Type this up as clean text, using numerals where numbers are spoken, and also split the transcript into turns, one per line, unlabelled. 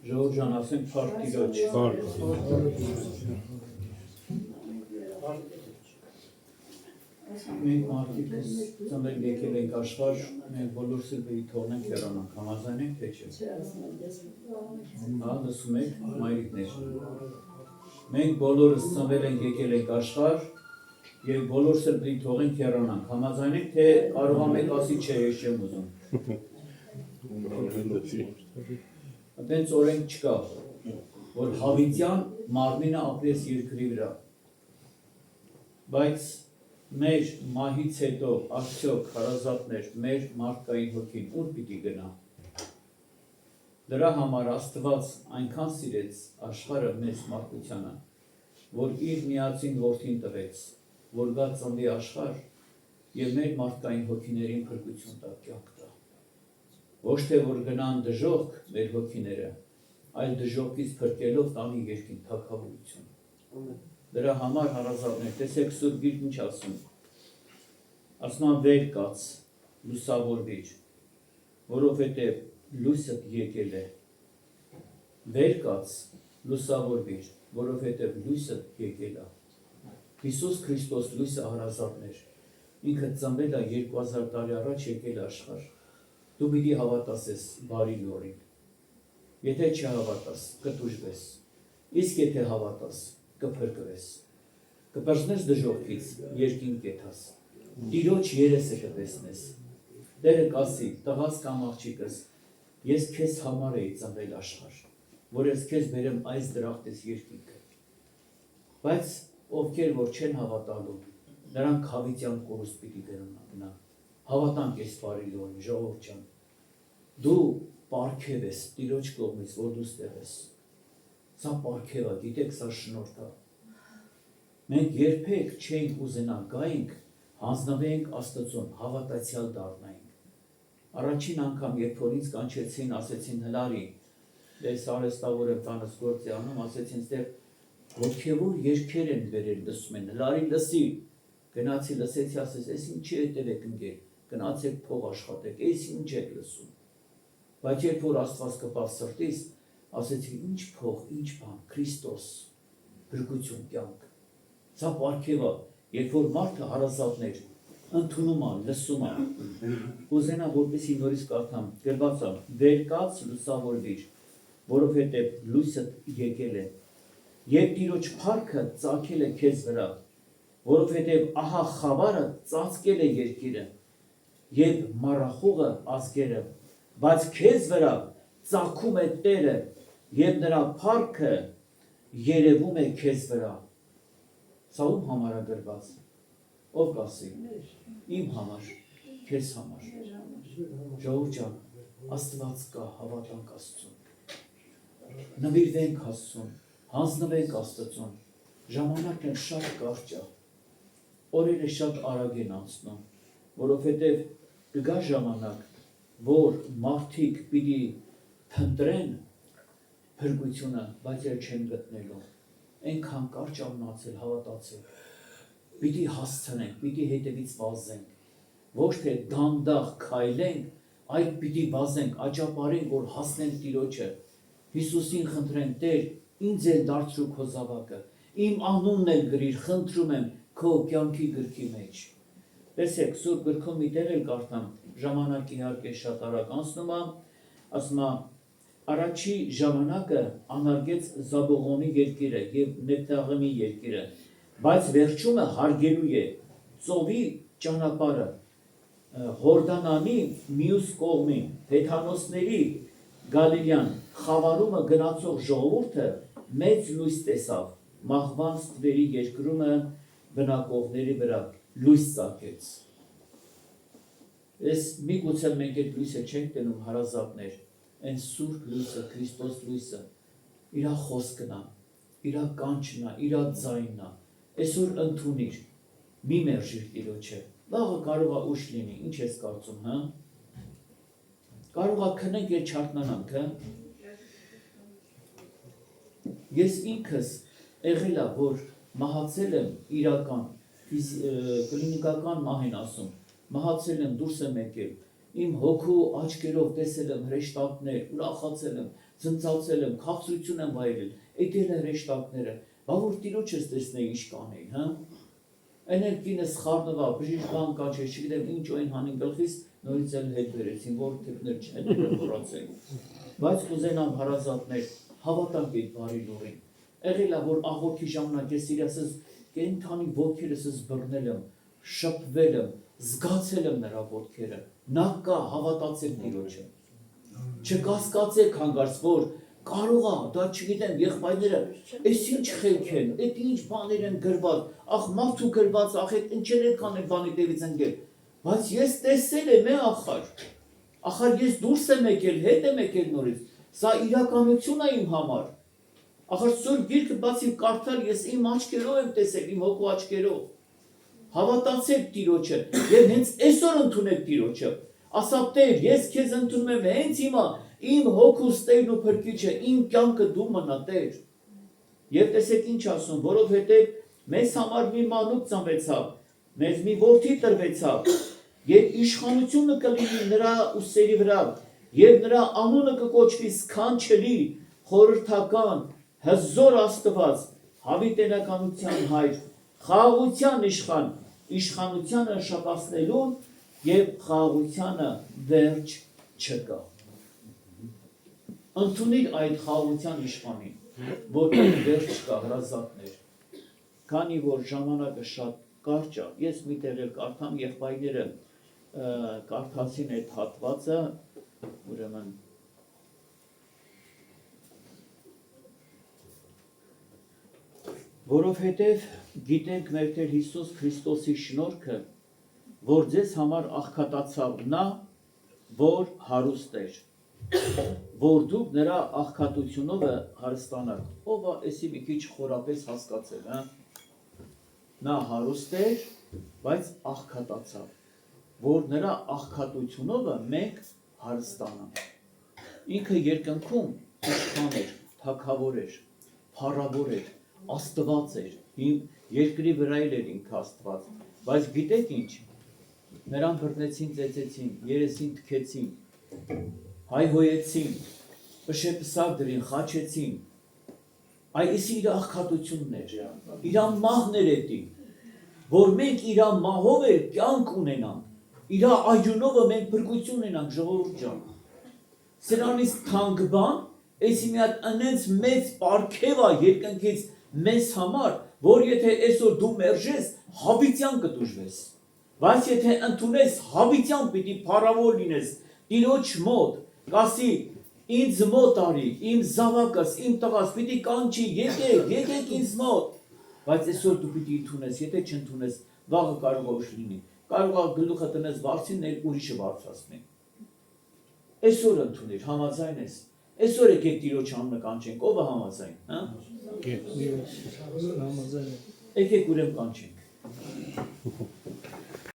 Ժողովրդան ասենք փառք Տիրոջ։ Մենք մարդիկս ծնվել եկել ենք աշխարհ, մենք բոլորս էլ պետք է թողնենք հեռանանք, համաձայն ենք թե չէ։ Հա, լսում եք, մայրիկներ։ Մենք բոլորս ծնվել ենք եկել ենք աշխարհ, եւ բոլորս էլ պետք է թողենք հեռանանք, համաձայն ենք թե կարող է մեկ ասի չէ, ես չեմ ուզում։ Այդպես օրենք չկա, որ հավիտյան մարմինը ապրես երկրի վրա։ Բայց մեր մահից հետո արդյոք հարազատներ, մեր մարդկային հոգին ուր պիտի գնա։ Դրա համար Աստված այնքան սիրեց աշխարհը մեծ մարդկությանը, որ իր միածին որդին տվեց, որ գա ծնվի աշխարհ եւ մեր մարդկային հոգիներին փրկություն տա, կյանք տա։ Ոչ թե որ գնան դժոխք մեր հոգիները, այլ դժոխքից փրկելով տանի երկին թագավորություն։ Դրա համար հարազատներ, տեսեք Սուրբ Գիրքն ինչ ասում։ Ասում է վեր կաց, լուսավորվիր, որովհետև լույսը եկել է։ Վեր կաց, լուսավորվիր, որովհետև լույսը եկել է։ Հիսուս Քրիստոս լույսը հարազատներ, ինքը ծնվել է 2000 տարի առաջ եկել աշխարհ։ Դու պիտի հավատաս ես բարի լուրին։ Եթե չհավատաս, կտուժվես։ Իսկ եթե հավատաս, կփրկվես։ Կպրծնես դժոխքից, երկին կեթաս։ Տիրոջ երեսը կտեսնես։ Տերը կասի, տղաս կամ աղջիկս, ես քեզ համար էի ծնվել աշխարհ, որ ես քեզ բերեմ այս դրախտես երկինքը։ Բայց ովքեր որ չեն հավատալու, նրանք հավիտյան կորուստ պիտի գնան։ Հավատանք ես բարի լուրին, ժողովուրդ ջան։ Դու պարգև ես Տիրոջ կողմից, որ դու ստեղ ես։ Սա պարգև է, գիտեք, սա շնորհք է։ Մենք երբեք չենք ուզենա գայինք, հանձնվենք Աստծուն, հավատացյալ դառնայինք։ Առաջին անգամ, երբ որ ինձ կանչեցին, ասեցին հլարի, ես արհեստավոր եմ տանս գործի անում, ասեցին ստեղ ոգևոր երգեր են վերել, լսում են, հլարի լսի, գնացի լսեցի, ասես, ես ինչի հետև եք ընկել, գնացեք փող աշխատեք, ես ինչ եք լսում։ Բայց երբ որ Աստված կպավ սրտիս, ասեցի, ինչ փող, ինչ բան, Քրիստոս, փրկություն, կյանք։ Սա պարգև է, երբ որ մարդը հարազատներ, ընդունում է, լսում է, ուզենա որպեսի նորից կարդամ, գրված է, վեր կաց լուսավորվիր, որովհետև լույսը եկել է, եւ Տիրոջ փառքը ծագել է քեզ վրա, որովհետև ահա խավարը ծածկել է երկիրը եւ մառախուղը ազգերը, բայց քեզ վրա ծագում է Տերը եւ նրա փառքը երևում է քեզ վրա։ Սա ում համար է գրված։ Ով կասի։ Իմ համար, քեզ համար։ Ժողովուրդ ջան, Աստված կա, հավատանք Աստծուն։ Նվիրվենք Աստծուն, հանձնվենք Աստծուն։ Ժամանակն շատ կարճ է։ Օրերը շատ արագ են անցնում, որովհետև կգա ժամանակ, որ մարդիկ պիտի փնտրեն փրկությունը, բայց էլ չեն գտնելու։ Այնքան կարճ ամնացել, հավատացել։ Պիտի հասցնենք, պիտի հետևից վազենք, ոչ թե դանդաղ քայլենք, այլ պիտի վազենք, աճապարենք, որ հասնենք Տիրոջը։ Հիսուսին խնդրենք, Տեր, ինձ էլ դարձրու քո զավակը, իմ անունն էլ գրիր, խնդրում եմ քո կյանքի գրքի մեջ։ Տեսեք, Սուրբ գրքում մի տեղ էլ կարդամ, ժամանակ իհարկե շատ արագ անցնում է, ասում է, առաջի ժամանակը անարգեց Զաբողոմի երկիրը եւ Նեփթաղիմի երկիրը, բայց վերջումը հարգելու է ծովի ճանապարհը, Հորդանանի մյուս կողմին, Հեթանոսների Գալիլեան, խավարումը գնացող ժողովուրդը մեծ լույս տեսավ, մահվան ստվերի երկրումը բնակողների վրա լույս ծագեց։ Ես միգուցե մենք այդ լույսը չենք տենում հարազատներ, այն սուրբ լույսը, Քրիստոս լույսը, իր խոսքն է, իր կանչն է, իր ձայնն է, այսօր ընդունիր, մի մերժիր Տիրոջը, վաղը կարող է ուշ լինի, ինչ ես կարծում, հա? Կարող է քնենք եւ չարթնանանք, հա? Ես ինքս եղել է, որ մահացել եմ իրական, կլինիկական մահ են ասում, մահացել եմ, դուրս եմ եկել, իմ հոգու աչքերով տեսել եմ հրեշտակներ, ուրախացել եմ, ծնծացել եմ, քաղցրություն եմ վայելել, եկել է հրեշտակները, բա որ տիրոջս տեսնեի ինչ կանեին, հա։ Էնել կինս խառնվա, բժիշկ բան կանչեց, չգիտեմ ինչ օին հանին գլխից, նորից էլ հետ վերեցին, որ թիպներ չեն մոռացել։ Բայց կուզենամ հարազատներ, հավատանք այդ բարի լուրին։ Եղել է, որ աղոթքի ժամանակ ես իրասս կենթանի ոտքերս բռնել եմ, շփվել եմ, զգացել եմ նրա ոտքերը։ Նա կա, հավատացեք Տիրոջը։ Չկասկածեք հանգարց, որ կարող է, դա չգիտեմ, եղբայրները, այս ինչ խելք են, այդ ինչ բաներ են գրված, ախ մարդու գրված, ախ այդ ինչեր են կանել բանի տևից ընկել, բայց ես տեսել եմ ախար ես դուրս եմ եկել, հետ եմ եկել նորից, սա իրականություն է իմ համար, ախար Սուրբ Գիրքը բացի կարդալ ես իմ աչքերով եմ տեսել, իմ հոգու աչքերով, հավատացեք Տիրոջը եւ հենց այսօր ընդունեք Տիրոջը, ասա Տեր, ես քեզ ընդունում եմ հենց հիմա իմ հոգուս Տերն ու Փրկիչը, իմ կյանքը դու մնա Տեր։ Եվ տեսեք ինչ ասում, որովհետև մեզ համար մի մանուկ ծնվեցավ, մեզ մի որդի տրվեցավ, եւ իշխանությունը կլինի նրա ուսերի վրա, եւ նրա անունը կկոչվի սքանչելի, խորհրդական, հզոր Աստված, հավիտենականության հայր, խաղաղության իշխան, իշխանությանը շատացնելուն եւ խաղաղությանը վերջ չկա։ Ընդունիր այդ խաղաղության իշխանին, որտեղ վերջ չկա, հրազատներ, քանի որ ժամանակը շատ կարճ է, ես մի տեղ էլ կարդամ, եղբայրները կարդացին այդ հատվածը, ուրեմն որովհետև գիտենք մեր Տեր Հիսուս Քրիստոսի շնորհքը, որ ձեզ համար աղքատացավ նա, որ հարուստ էր, որ դուք նրա աղքատությունով հարստանաք, ով է էսի մի քիչ խորապես հասկացել, հա? Նա հարուստ էր, բայց աղքատացավ, որ նրա աղքատությունով մենք հարստանանք։ Ինքը երկնքում իշխան էր, թագավոր էր, փառավոր էր, Աստված էր, երկրի վրա էր ինքը Աստված, բայց գիտեք ինչ, նրան բռնեցին, ծեծեցին, երեսին թքեցին, հայհոյեցին, պշեպսակ դրին, խաչեցին, այս իր աղքատությունն էր, իր մահն էր էդի, որ մենք իր մահով էր կյանք ունենանք, իր այունով մենք փրկություն ունենանք, ժողովուրդ ջան, սրանից թանկ բան, այսի մի հատ անենց մեծ պարգև է երկնքից մեզ համար, որ եթե այսօր դու մերժես, հավիտյան կդուժվես, բայց եթե ընդունես, հավիտյան պիտի փառավոր լինես, Տիրոջ մոտ, կասի, ինձ մոտ արի, իմ զավակս, իմ տղաս, պիտի կանչի, եկեք ինձ մոտ, բայց այսօր դու պիտի ընդունես, եթե չընդունես, վաղը կարող է ուշ լինի, կարող է գլուխը տնես բարձին, ուրիշը բարձրացնի, այսօր ընդունիր, համաձայն ես, այսօր եկեք Տիրոջ անունը կանչենք, ով է համաձայն, հա? Եկեք ուրեմն կանչենք։